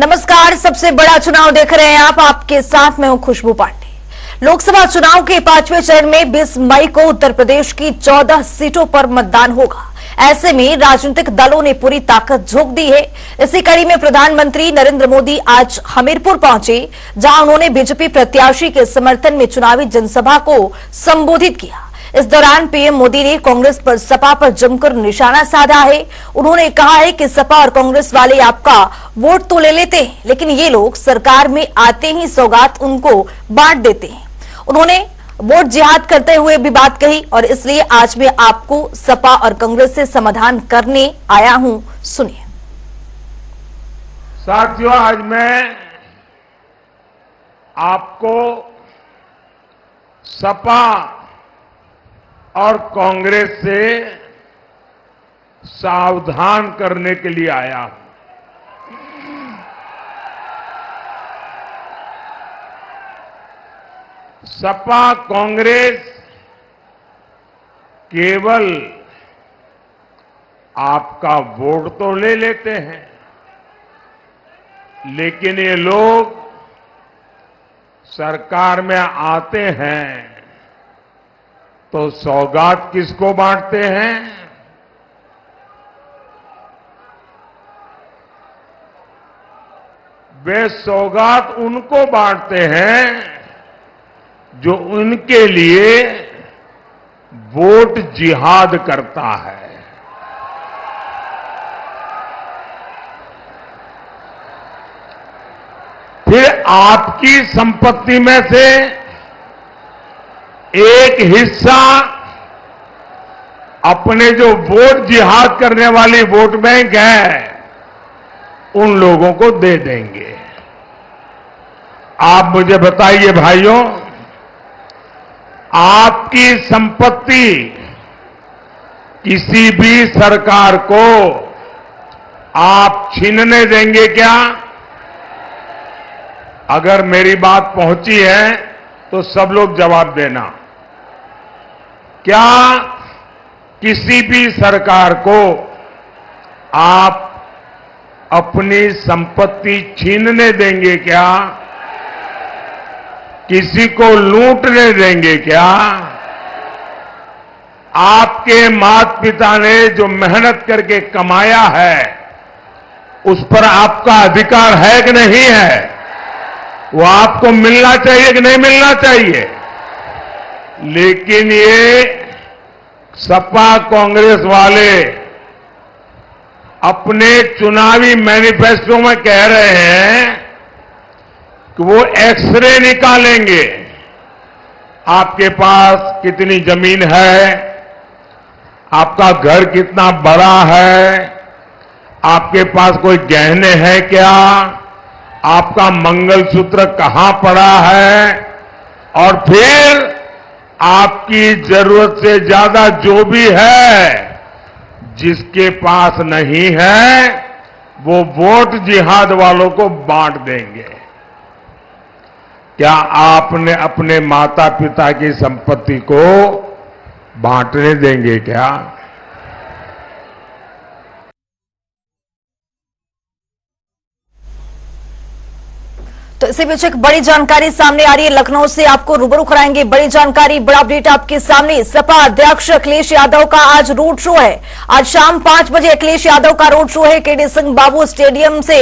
नमस्कार। सबसे बड़ा चुनाव देख रहे हैं आप, आपके साथ मैं हूं खुशबू पांडे। लोकसभा चुनाव के 5वें चरण में 20 मई को उत्तर प्रदेश की 14 सीटों पर मतदान होगा। ऐसे में राजनीतिक दलों ने पूरी ताकत झोंक दी है। इसी कड़ी में प्रधानमंत्री नरेंद्र मोदी आज हमीरपुर पहुंचे, जहां उन्होंने बीजेपी प्रत्याशी के समर्थन में चुनावी जनसभा को संबोधित किया। इस दौरान पीएम मोदी ने कांग्रेस पर सपा पर जमकर निशाना साधा है। उन्होंने कहा है कि सपा और कांग्रेस वाले आपका वोट तो ले लेते हैं, लेकिन ये लोग सरकार में आते ही सौगात उनको बांट देते हैं। उन्होंने वोट जिहाद करते हुए भी बात कही और इसलिए आज मैं आपको सपा और कांग्रेस से समाधान करने आया हूं। सुनिए। साथियों, आज मैं आपको सपा और कांग्रेस से सावधान करने के लिए आया हूं। सपा कांग्रेस केवल आपका वोट तो ले लेते हैं, लेकिन ये लोग सरकार में आते हैं तो सौगात किसको बांटते हैं? वे सौगात उनको बांटते हैं जो उनके लिए वोट जिहाद करता है। फिर आपकी संपत्ति में से एक हिस्सा अपने जो वोट जिहाद करने वाली वोट बैंक है, उन लोगों को दे देंगे। आप मुझे बताइए भाइयों, आपकी संपत्ति किसी भी सरकार को आप छीनने देंगे क्या? अगर मेरी बात पहुंची है तो सब लोग जवाब देना। क्या किसी भी सरकार को आप अपनी संपत्ति छीनने देंगे क्या? किसी को लूटने देंगे क्या? आपके माता पिता ने जो मेहनत करके कमाया है, उस पर आपका अधिकार है कि नहीं है? वो आपको मिलना चाहिए कि नहीं मिलना चाहिए? लेकिन ये सपा कांग्रेस वाले अपने चुनावी मैनिफेस्टो में कह रहे हैं कि वो एक्सरे निकालेंगे। आपके पास कितनी जमीन है, आपका घर कितना बड़ा है, आपके पास कोई गहने हैं क्या, आपका मंगलसूत्र कहां पड़ा है, और फिर आपकी जरूरत से ज्यादा जो भी है, जिसके पास नहीं है, वो वोट जिहाद वालों को बांट देंगे। क्या आपने अपने माता पिता की संपत्ति को बांटने देंगे क्या? तो इसी बीच एक बड़ी जानकारी सामने आ रही है। लखनऊ से आपको रूबरू कराएंगे बड़ी जानकारी, बड़ा अपडेट आपके सामने। सपा अध्यक्ष अखिलेश यादव का आज रोड शो है। आज शाम 5 बजे अखिलेश यादव का रोड शो है। केडी सिंह बाबू स्टेडियम से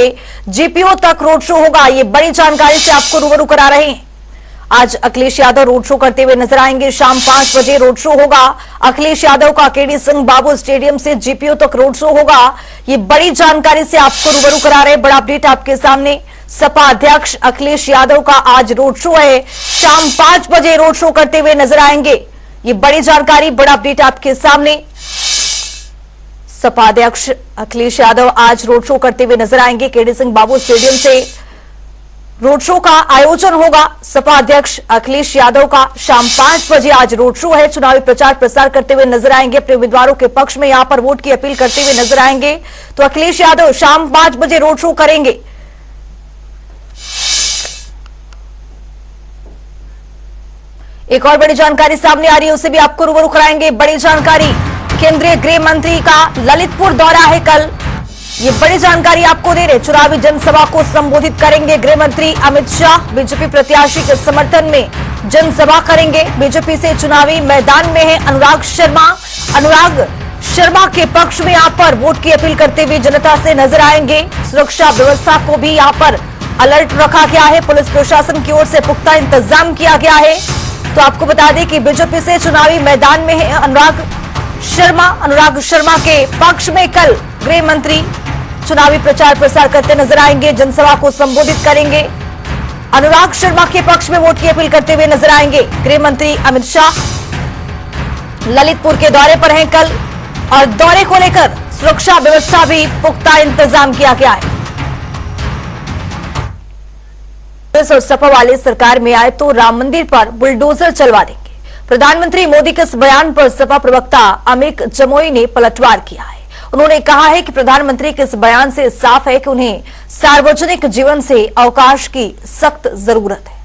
जीपीओ तक रोड शो होगा। ये बड़ी जानकारी से आपको रूबरू करा रहे हैं। आज अखिलेश यादव रोड शो करते हुए नजर आएंगे। शाम 5 बजे रोड शो होगा अखिलेश यादव का। केडी सिंह बाबू स्टेडियम से जीपीओ तक रोड शो होगा। ये बड़ी जानकारी से आपको रूबरू करा रहे हैं। बड़ा अपडेट आपके सामने। सपा अध्यक्ष अखिलेश यादव का आज रोड शो है। शाम 5 बजे रोड शो करते हुए नजर आएंगे। ये बड़ी जानकारी, बड़ा अपडेट आपके सामने। सपा अध्यक्ष अखिलेश यादव आज रोड शो करते हुए नजर आएंगे। केडी सिंह बाबू स्टेडियम से रोड शो का आयोजन होगा। सपा अध्यक्ष अखिलेश यादव का शाम 5 बजे आज रोड शो है। चुनावी प्रचार प्रसार करते हुए नजर आएंगे। अपने उम्मीदवारों के पक्ष में यहां पर वोट की अपील करते हुए नजर आएंगे। तो अखिलेश यादव शाम 5 बजे रोड शो करेंगे। एक और बड़ी जानकारी सामने आ रही है, उसे भी आपको रूबरू कराएंगे। बड़ी जानकारी, केंद्रीय गृह मंत्री का ललितपुर दौरा है कल। ये बड़ी जानकारी आपको दे रहे। चुनावी जनसभा को संबोधित करेंगे गृह मंत्री अमित शाह। बीजेपी प्रत्याशी के समर्थन में जनसभा करेंगे। बीजेपी से चुनावी मैदान में है अनुराग शर्मा। अनुराग शर्मा के पक्ष में यहां पर वोट की अपील करते हुए जनता से नजर आएंगे। सुरक्षा व्यवस्था को भी यहां पर अलर्ट रखा गया है। पुलिस प्रशासन की ओर से पुख्ता इंतजाम किया गया है। तो आपको बता दें कि बीजेपी से चुनावी मैदान में है अनुराग शर्मा। अनुराग शर्मा के पक्ष में कल गृह मंत्री चुनावी प्रचार प्रसार करते नजर आएंगे। जनसभा को संबोधित करेंगे। अनुराग शर्मा के पक्ष में वोट की अपील करते हुए नजर आएंगे गृह मंत्री अमित शाह। ललितपुर के दौरे पर हैं कल और दौरे को लेकर सुरक्षा व्यवस्था भी पुख्ता इंतजाम किया गया है। कांग्रेस और सपा वाले सरकार में आए तो राम मंदिर पर बुलडोजर चलवा देंगे। प्रधानमंत्री मोदी के इस बयान पर सपा प्रवक्ता अमित जमोई ने पलटवार किया है। उन्होंने कहा है कि प्रधानमंत्री के इस बयान से साफ है कि उन्हें सार्वजनिक जीवन से अवकाश की सख्त जरूरत है।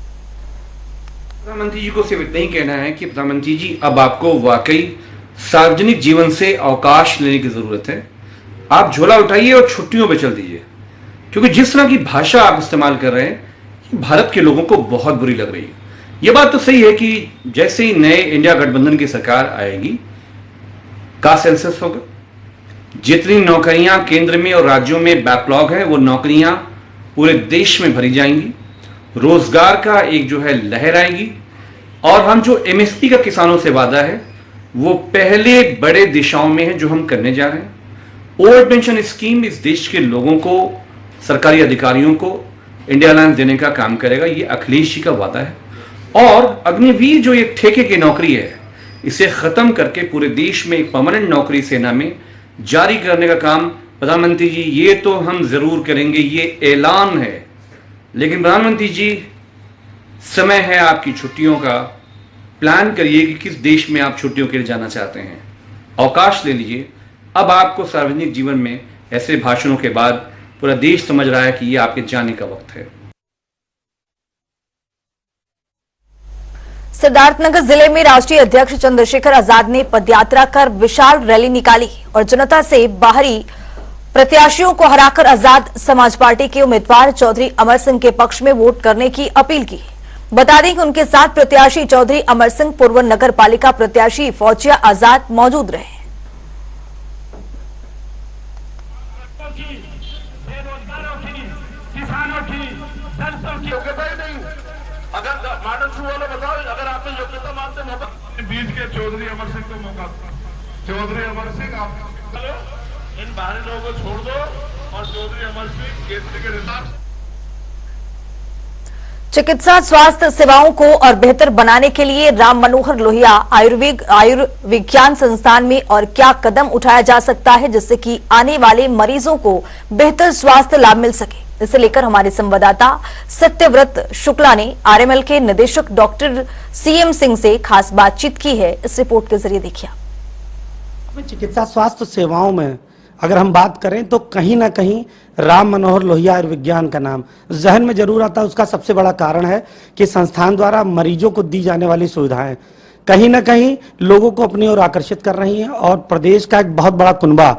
प्रधानमंत्री जी को सिर्फ इतना ही कहना है कि प्रधानमंत्री जी अब आपको वाकई सार्वजनिक जीवन से अवकाश लेने की जरूरत है। आप झोला उठाइए और छुट्टियों पे चल दीजिए, क्योंकि जिस तरह की भाषा आप इस्तेमाल कर रहे हैं भारत के लोगों को बहुत बुरी लग रही है। यह बात तो सही है कि जैसे ही नए इंडिया गठबंधन की सरकार आएगी, का सेंसस होगा, जितनी नौकरियां केंद्र में और राज्यों में बैकलॉग है वो नौकरियां पूरे देश में भरी जाएंगी। रोजगार का एक जो है लहर आएगी और हम जो एमएसपी का किसानों से वादा है वो पहले बड़े दिशाओं में है जो हम करने जा रहे हैं। ओल्ड पेंशन स्कीम इस देश के लोगों को, सरकारी अधिकारियों को इंडिया अलायंस देने का काम करेगा। ये अखिलेश जी का वादा है। और अग्निवीर जो ये ठेके की नौकरी है इसे खत्म करके पूरे देश में एक परमानेंट नौकरी सेना में जारी करने का काम प्रधानमंत्री जी ये तो हम जरूर करेंगे, ये ऐलान है। लेकिन प्रधानमंत्री जी समय है आपकी छुट्टियों का, प्लान करिए कि किस देश में आप छुट्टियों के लिए जाना चाहते हैं, अवकाश ले लीजिए। अब आपको सार्वजनिक जीवन में ऐसे भाषणों के बाद पूरा देश समझ रहा है कि ये आपके जाने का वक्त है। सिद्धार्थनगर जिले में राष्ट्रीय अध्यक्ष चंद्रशेखर आजाद ने पदयात्रा कर विशाल रैली निकाली और जनता से बाहरी प्रत्याशियों को हराकर आजाद समाज पार्टी के उम्मीदवार चौधरी अमर सिंह के पक्ष में वोट करने की अपील की। बता दें कि उनके साथ प्रत्याशी चौधरी अमर सिंह, पूर्व नगर पालिका प्रत्याशी फौजिया आजाद मौजूद रहे। बीच के चौधरी अमर सिंह को मौका, चौधरी अमर सिंह आप इन बाहरी लोगों को छोड़ दो और चौधरी अमर सिंह केंद्र के रिसार्ट चिकित्सा स्वास्थ्य सेवाओं को और बेहतर बनाने के लिए राम मनोहर लोहिया आयुर्विज्ञान संस्थान में और क्या कदम उठाया जा सकता है जिससे कि आने वाले मरीजों को बेहतर स्वास्थ्य लाभ मिल सके। इसे लेकर हमारे संवाददाता सत्यव्रत शुक्ला ने आरएमएल के निदेशक डॉक्टर सीएम सिंह से खास बातचीत की है। इस रिपोर्ट के जरिए देखिए। चिकित्सा स्वास्थ्य सेवाओं में अगर हम बात करें तो कहीं ना कहीं राम मनोहर लोहिया आयुर्विज्ञान का नाम जहन में जरूर आता है। उसका सबसे बड़ा कारण है कि संस्थान द्वारा मरीजों को दी जाने वाली सुविधाएं कहीं ना कहीं लोगों को अपनी ओर आकर्षित कर रही हैं और प्रदेश का एक बहुत बड़ा कुनबा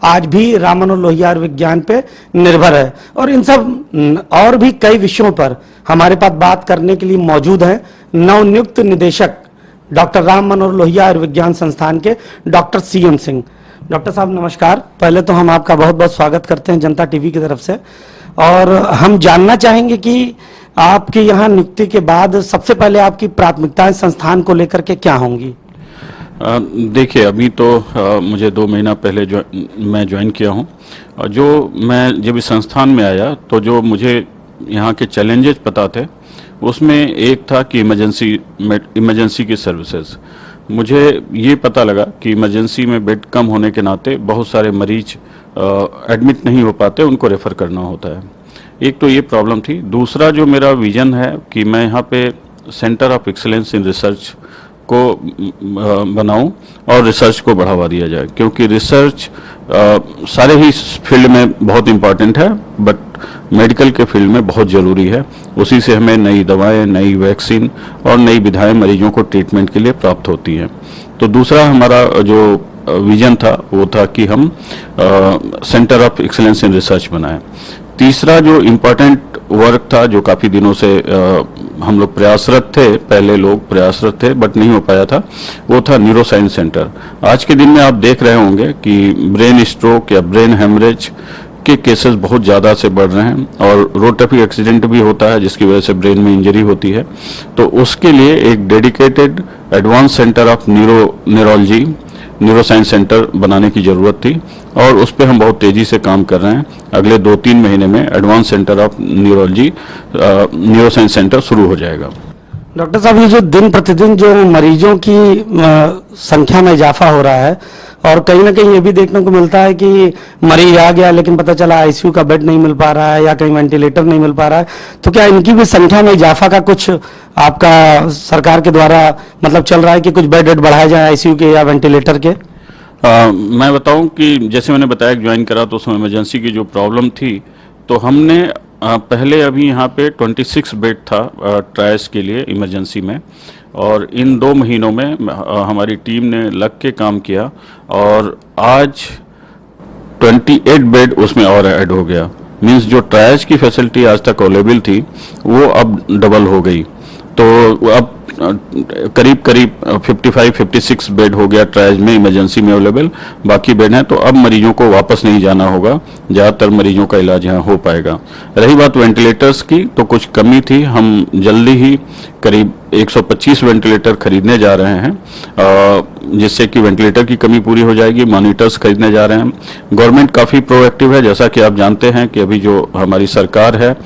आज भी राम मनोहर लोहिया आयुर्विज्ञान पे निर्भर है। और इन सब और भी कई विषयों पर हमारे पास बात करने के लिए मौजूद हैं नवनियुक्त निदेशक डॉक्टर राम मनोहर लोहिया आयुर्विज्ञान संस्थान के डॉक्टर सीएम सिंह। डॉक्टर साहब नमस्कार। पहले तो हम आपका बहुत बहुत स्वागत करते हैं जनता टीवी की तरफ से और हम जानना चाहेंगे कि आपके यहाँ नियुक्ति के बाद सबसे पहले आपकी प्राथमिकताएं संस्थान को लेकर के क्या होंगी? देखिए अभी तो मुझे 2 महीना पहले मैं ज्वाइन किया हूँ। जो मैं जब इस संस्थान में आया तो जो मुझे यहाँ के चैलेंजेस पता थे उसमें एक था कि इमरजेंसी की सर्विसेज। मुझे ये पता लगा कि इमरजेंसी में बेड कम होने के नाते बहुत सारे मरीज एडमिट नहीं हो पाते, उनको रेफ़र करना होता है। एक तो ये प्रॉब्लम थी। दूसरा जो मेरा विज़न है कि मैं यहाँ पे centre of excellence in research को बनाऊं और रिसर्च को बढ़ावा दिया जाए, क्योंकि रिसर्च सारे ही फील्ड में बहुत इम्पॉर्टेंट है बट मेडिकल के फील्ड में बहुत ज़रूरी है। उसी से हमें नई दवाएं, नई वैक्सीन और नई विधाएं मरीजों को ट्रीटमेंट के लिए प्राप्त होती हैं। तो दूसरा हमारा जो विजन था वो था कि हम centre of excellence in research बनाएं। तीसरा जो इम्पोर्टेंट वर्क था, जो काफ़ी दिनों से हम लोग प्रयासरत थे, पहले लोग प्रयासरत थे बट नहीं हो पाया था, वो था न्यूरो साइंस सेंटर। आज के दिन में आप देख रहे होंगे कि ब्रेन स्ट्रोक या ब्रेन हेमरेज के केसेस बहुत ज़्यादा से बढ़ रहे हैं और रोड ट्रैफिक एक्सीडेंट भी होता है जिसकी वजह से ब्रेन में इंजरी होती है। तो उसके लिए एक dedicated advance centre of neurology, neuro science centre बनाने की ज़रूरत थी और उस पर हम बहुत तेज़ी से काम कर रहे हैं। अगले 2-3 महीने में advance centre of neurology, neuro science centre शुरू हो जाएगा। डॉक्टर साहब, ये जो दिन प्रतिदिन जो मरीजों की संख्या में इजाफा हो रहा है और कहीं ना कहीं ये भी देखने को मिलता है कि मरीज आ गया लेकिन पता चला आईसीयू का बेड नहीं मिल पा रहा है या कहीं वेंटिलेटर नहीं मिल पा रहा है, तो क्या इनकी भी संख्या में इजाफा का कुछ आपका सरकार के द्वारा मतलब चल रहा है कि कुछ बेड बढ़ाए जाए आईसीयू के या वेंटिलेटर के? मैं बताऊं कि जैसे मैंने बताया कि ज्वाइन करा तो उसमें इमरजेंसी की जो प्रॉब्लम थी, तो हमने पहले अभी यहाँ पे 26 बेड था ट्रायल्स के लिए इमरजेंसी में, और इन 2 महीनों में हमारी टीम ने लग के काम किया और आज 28 बेड उसमें और ऐड हो गया। मींस जो ट्रायल्स की फैसिलिटी आज तक अवेलेबल थी वो अब डबल हो गई। तो अब करीब 55-56 बेड हो गया ट्रायल्स में इमरजेंसी में अवेलेबल, बाकी बेड हैं। तो अब मरीजों को वापस नहीं जाना होगा, ज़्यादातर मरीजों का इलाज यहाँ हो पाएगा। रही बात वेंटिलेटर्स की, तो कुछ कमी थी, हम जल्दी ही करीब 125 वेंटिलेटर खरीदने जा रहे हैं जिससे कि वेंटिलेटर की कमी पूरी हो जाएगी। मॉनिटर्स खरीदने जा रहे हैं। गवर्नमेंट काफ़ी प्रोएक्टिव है, जैसा कि आप जानते हैं कि अभी जो हमारी सरकार है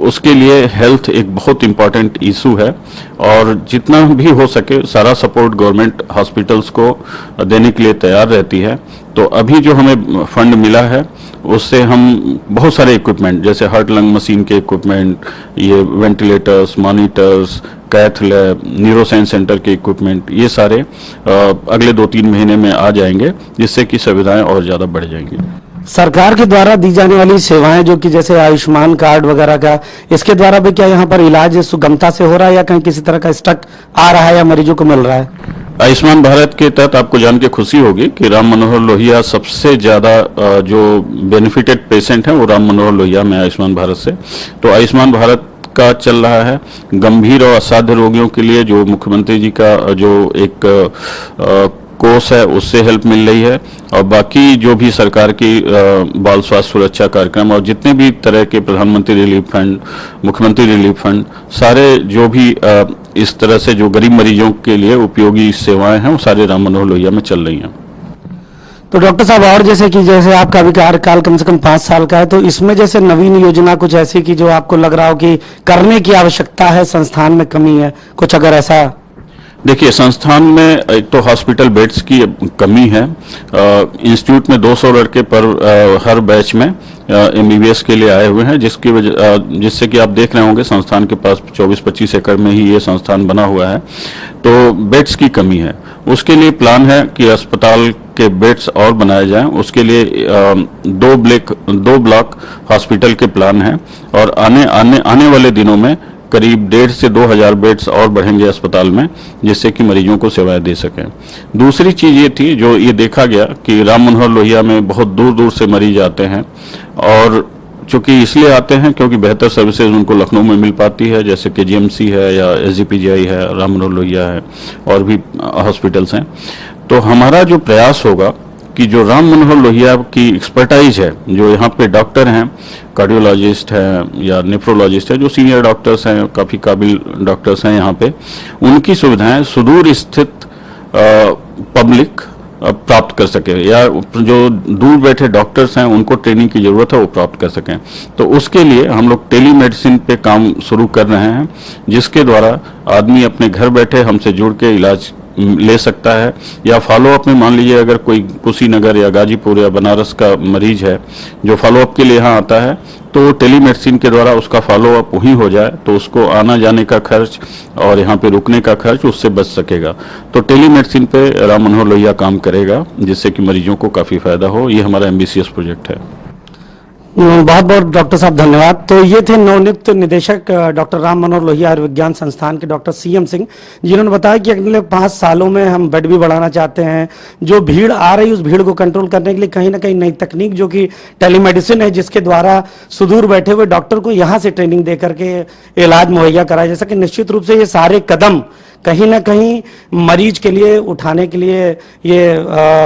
उसके लिए हेल्थ एक बहुत इम्पॉर्टेंट इशू है और जितना भी हो सके सारा सपोर्ट गवर्नमेंट हॉस्पिटल्स को देने के लिए तैयार रहती है। तो अभी जो हमें फंड मिला है उससे हम बहुत सारे इक्विपमेंट जैसे हार्ट लंग मशीन के इक्विपमेंट, ये ventilators, monitors, cath lab, neuroscience centre के इक्विपमेंट, ये सारे अगले 2-3 महीने में आ जाएंगे जिससे कि सुविधाएं और ज़्यादा बढ़ जाएंगी। सरकार के द्वारा दी जाने वाली सेवाएं जो कि जैसे आयुष्मान कार्ड वगैरह का, इसके द्वारा भी क्या यहाँ पर इलाज सुगमता से हो रहा है या कहीं किसी तरह का स्टक आ रहा है या मरीजों को मिल रहा है? आयुष्मान भारत के तहत आपको जान के खुशी होगी कि राम मनोहर लोहिया सबसे ज़्यादा जो बेनिफिटेड पेशेंट हैं वो राम मनोहर लोहिया में आयुष्मान भारत से। तो आयुष्मान भारत का चल रहा है। गंभीर और असाध्य रोगियों के लिए जो मुख्यमंत्री जी का जो एक कोर्स है उससे हेल्प मिल रही है और बाकी जो भी सरकार की बाल स्वास्थ्य सुरक्षा कार्यक्रम और जितने भी तरह के प्रधानमंत्री रिलीफ फंड, मुख्यमंत्री रिलीफ फंड, सारे जो भी इस तरह से जो गरीब मरीजों के लिए उपयोगी सेवाएं हैं वो सारे राम मनोहर लोहिया में चल रही हैं। तो डॉक्टर साहब, और जैसे आपका अभी कार्यकाल कम से कम 5 साल का है, तो इसमें जैसे नवीन योजना कुछ ऐसी की जो आपको लग रहा हो कि करने की आवश्यकता है, संस्थान में कमी है कुछ, अगर ऐसा? देखिए, संस्थान में एक तो हॉस्पिटल बेड्स की कमी है। इंस्टीट्यूट में 200 लड़के पर हर बैच में MBBS के लिए आए हुए हैं, जिससे कि आप देख रहे होंगे संस्थान के पास 24-25 एकड़ में ही ये संस्थान बना हुआ है। तो बेड्स की कमी है। उसके लिए प्लान है कि अस्पताल के बेड्स और बनाए जाएं। उसके लिए 2 ब्लॉक हॉस्पिटल के प्लान है और आने वाले दिनों में करीब 1,500 से 2,000 बेड्स और बढ़ेंगे अस्पताल में, जिससे कि मरीजों को सेवाएं दे सकें। दूसरी चीज़ ये थी, जो ये देखा गया कि राम मनोहर लोहिया में बहुत दूर दूर से मरीज आते हैं और चूंकि इसलिए आते हैं क्योंकि बेहतर सर्विसेज उनको लखनऊ में मिल पाती है, जैसे कि GMC है या SGPGI है, राम मनोहर लोहिया है और भी हॉस्पिटल्स हैं। तो हमारा जो प्रयास होगा कि जो राम मनोहर लोहिया की एक्सपर्टाइज है, जो यहाँ पे डॉक्टर हैं, कार्डियोलॉजिस्ट हैं या नेफ्रोलॉजिस्ट हैं, जो सीनियर डॉक्टर्स हैं, काफ़ी काबिल डॉक्टर्स हैं यहाँ पे, उनकी सुविधाएं सुदूर स्थित पब्लिक प्राप्त कर सके या जो दूर बैठे डॉक्टर्स हैं उनको ट्रेनिंग की ज़रूरत है वो प्राप्त कर सकें। तो उसके लिए हम लोग टेलीमेडिसिन पे काम शुरू कर रहे हैं, जिसके द्वारा आदमी अपने घर बैठे हमसे जुड़ के इलाज ले सकता है या फॉलोअप में, मान लीजिए अगर कोई कुशीनगर या गाजीपुर या बनारस का मरीज है जो फॉलोअप के लिए यहाँ आता है, तो टेलीमेडिसिन के द्वारा उसका फॉलोअप वहीं हो जाए तो उसको आना जाने का खर्च और यहाँ पे रुकने का खर्च उससे बच सकेगा। तो टेलीमेडिसिन पे राम मनोहर लोहिया काम करेगा, जिससे कि मरीजों को काफ़ी फायदा हो। ये हमारा एम्बिशियस प्रोजेक्ट है। बहुत बहुत डॉक्टर साहब धन्यवाद। तो ये थे नवनियुक्त निदेशक डॉक्टर राम मनोहर लोहिया आयुर्विज्ञान संस्थान के डॉक्टर सीएम सिंह, जिन्होंने बताया कि अगले 5 सालों में हम बेड भी बढ़ाना चाहते हैं। जो भीड़ आ रही उस भीड़ को कंट्रोल करने के लिए कहीं ना कहीं नई तकनीक जो कि टेलीमेडिसिन है, जिसके द्वारा सुदूर बैठे हुए डॉक्टर को यहाँ से ट्रेनिंग दे करके इलाज मुहैया कराया जा सके। निश्चित रूप से ये सारे कदम कहीं ना कहीं मरीज के लिए उठाने के लिए ये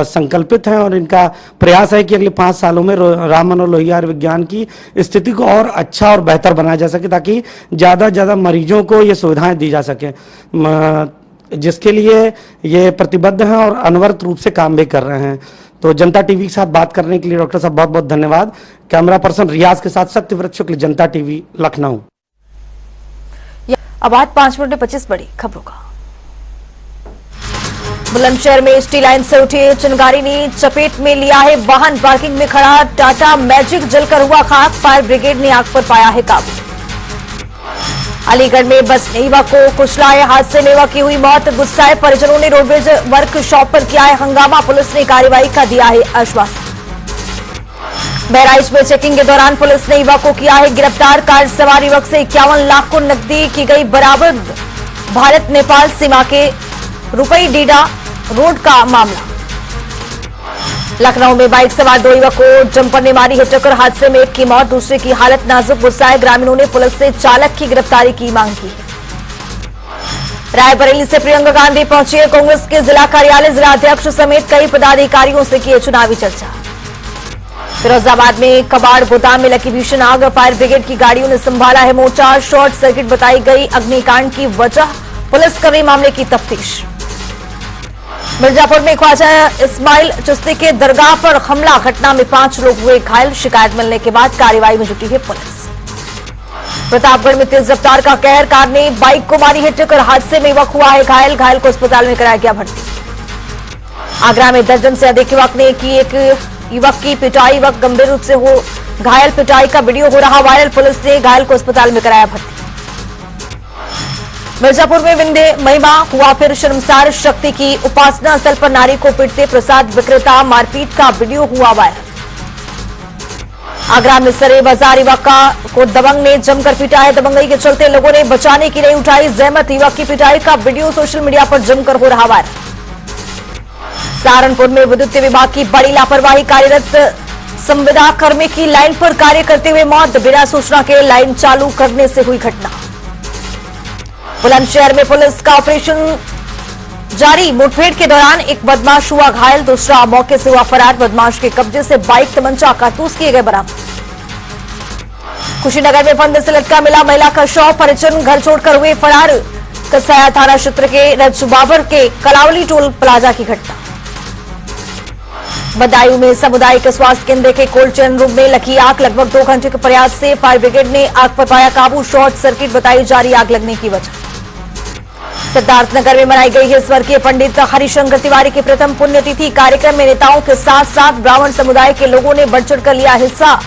संकल्पित हैं और इनका प्रयास है कि अगले 5 सालों में राम मनोहर लोहिया आयुर्विज्ञान की स्थिति को और अच्छा और बेहतर बनाया जा सके, ताकि ज़्यादा ज़्यादा मरीजों को ये सुविधाएं दी जा सके, जिसके लिए ये प्रतिबद्ध हैं और अनवरत रूप से काम भी कर रहे हैं। तो जनता टीवी के साथ बात करने के लिए डॉक्टर साहब बहुत बहुत धन्यवाद। कैमरा पर्सन रियाज के साथ सत्यव्रत शुक्ल, जनता टीवी, लखनऊ। अब आज 5 मिनट में 25 बड़ी खबरों का। बुलंदशहर में स्टील लाइन से उठी चिंगारी ने चपेट में लिया है वाहन। पार्किंग में खड़ा टाटा मैजिक जलकर हुआ खाक। फायर ब्रिगेड ने आग पर पाया है काबू। अलीगढ़ में बस ने युवक को कुचला है। हादसे में युवक की हुई मौत। गुस्साए परिजनों ने रोडवेज वर्कशॉप पर किया है हंगामा। पुलिस ने कार्रवाई का दिया है आश्वासन। बहराइच में चेकिंग के दौरान पुलिस ने युवक को किया है गिरफ्तार। कार सवार युवक से 51 लाख को नकदी की गई बरामद। भारत नेपाल सीमा के रुपई डीडा रोड का मामला। लखनऊ में बाइक सवार 2 युवक को जंपर ने मारी है टक्कर। हादसे में एक की मौत, दूसरे की हालत नाजुक। गुस्साए ग्रामीणों ने पुलिस से चालक की गिरफ्तारी की मांग की है। रायबरेली से प्रियंका गांधी पहुंची है कांग्रेस के जिला कार्यालय। जिला अध्यक्ष समेत कई पदाधिकारियों से की चुनावी चर्चा। फिरोजाबाद में कबाड़ गोदाम में लगी भीषण आग। फायर ब्रिगेड की गाड़ियों ने संभाला है मोर्चा। शॉर्ट सर्किट बताई गई अग्निकांड की वजह। पुलिस कर रही मामले की तफ्तीश। मिर्जापुर में ख्वाजा इस्माइल चिश्ती के दरगाह पर हमला। घटना में 5 लोग हुए घायल। शिकायत मिलने के बाद कार्रवाई में जुटी है पुलिस। प्रतापगढ़ में तेज रफ्तार का कहर। कार ने बाइक को मारी है टक्कर। हादसे में युवक हुआ है घायल। घायल को अस्पताल में कराया गया भर्ती। आगरा में दर्जन से अधिक युवक ने की एक युवक की पिटाई। युवक गंभीर रूप से हो घायल। पिटाई का वीडियो हो रहा वायरल। पुलिस ने घायल को अस्पताल में कराया भर्ती। मिर्जापुर में विंध्य महिमा हुआ फिर शर्मसार। शक्ति की उपासना स्थल पर नारी को पीटते प्रसाद विक्रेता। मारपीट का वीडियो हुआ वायरल। आगरा में सरे बाजार युवक को दबंग ने जमकर पीटा है। दबंगई के चलते लोगों ने बचाने की नहीं उठाई जहमत। युवक की पिटाई का वीडियो सोशल मीडिया पर जमकर हो रहा वायरल। सहारनपुर में विद्युत विभाग की बड़ी लापरवाही। कार्यरत संविदा कर्मी की लाइन पर कार्य करते हुए मौत। बिना सूचना के लाइन चालू करने से हुई घटना। बुलंदशहर में पुलिस का ऑपरेशन जारी। मुठभेड़ के दौरान एक बदमाश हुआ घायल। दूसरा मौके से हुआ फरार। बदमाश के कब्जे से बाइक, तमंचा, कारतूस किए गए बरामद। कुशीनगर में फंदे से लटका मिला महिला का शव। परिजन घर छोड़कर हुए फरार। कसाया थाना क्षेत्र के रजबाबर के कलावली टोल प्लाजा की घटना। बदायूं में सामुदायिक स्वास्थ्य केंद्र के कोल्ड चेन रूम में लगी आग। लगभग 2 घंटे के प्रयास से फायर ब्रिगेड ने आग पर पाया काबू। शॉर्ट सर्किट बताई जा रही आग लगने की वजह। सिद्धार्थनगर में मनाई गई है स्वर्गीय पंडित हरिशंकर तिवारी की प्रथम पुण्यतिथि। कार्यक्रम में नेताओं के साथ साथ ब्राह्मण समुदाय के लोगों ने बढ़ चढ़कर लिया हिस्सा।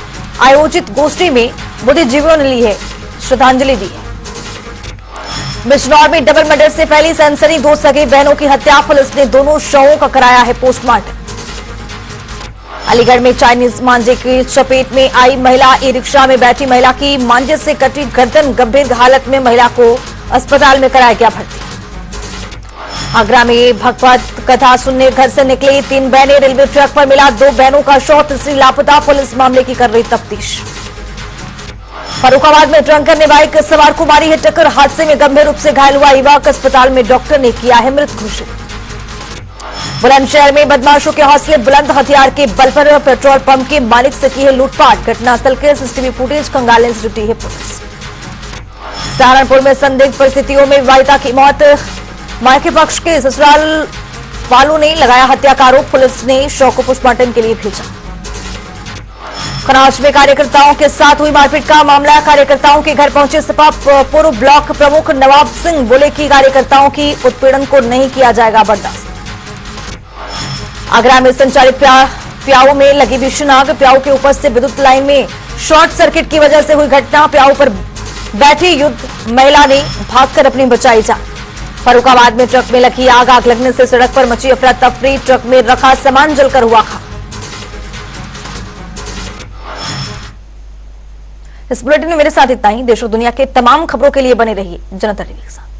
आयोजित गोष्ठी में बुद्धिजीवियों ने ली है श्रद्धांजलि दी है। बिजनौर में डबल मर्डर से फैली सनसनी। 2 सगी बहनों की हत्या। पुलिस ने दोनों शवों का कराया है पोस्टमार्टम। अलीगढ़ में चाइनीज मांझे की चपेट में आई महिला। ई रिक्शा में बैठी महिला की मांझे से कटी गर्दन। गंभीर हालत में महिला को अस्पताल में कराया गया भर्ती। आगरा में भगवत कथा सुनने घर से निकली 3 बहनें। रेलवे ट्रैक पर मिला 2 बहनों का शव। तीसरी लापता। पुलिस मामले की कर रही तफ्तीश। फर्रुखाबाद में ट्रंकर ने बाइक सवार को मारी है टक्कर। हादसे में गंभीर रूप से घायल हुआ युवक। अस्पताल में डॉक्टर ने किया है मृत घोषित। बुलंदशहर में बदमाशों के हौसले बुलंद। हथियार के बल पर पेट्रोल पंप के मालिक से की है लूटपाट। घटनास्थल के सीसीटीवी फुटेज खंगालने से जुटी है पुलिस। सहारनपुर में संदिग्ध परिस्थितियों में विवाहिता की मौत। मायके पक्ष के ससुराल वालों ने लगाया हत्या का आरोप। पुलिस ने शव को पोस्टमार्टम के लिए भेजा। खनाज में कार्यकर्ताओं के साथ हुई मारपीट का मामला। कार्यकर्ताओं के घर पहुंचे सपा पूर्व ब्लॉक प्रमुख नवाब सिंह। बोले कि कार्यकर्ताओं की उत्पीड़न को नहीं किया जाएगा बर्दाश्त। आगरा में संचालित प्याऊ में लगी भीषण आग। प्याऊ के ऊपर से विद्युत लाइन में शॉर्ट सर्किट की वजह से हुई घटना। प्याऊ पर बैठी युद्ध महिला ने भागकर अपनी बचाई जान। फर्रुखाबाद में ट्रक में लगी आग। आग लगने से सड़क पर मची अफरा तफरी। ट्रक में रखा सामान जलकर हुआ खाक। इस बुलेटिन में मेरे साथ इतना ही। देश और दुनिया के तमाम खबरों के लिए बने रहिए जनता टीवी के साथ।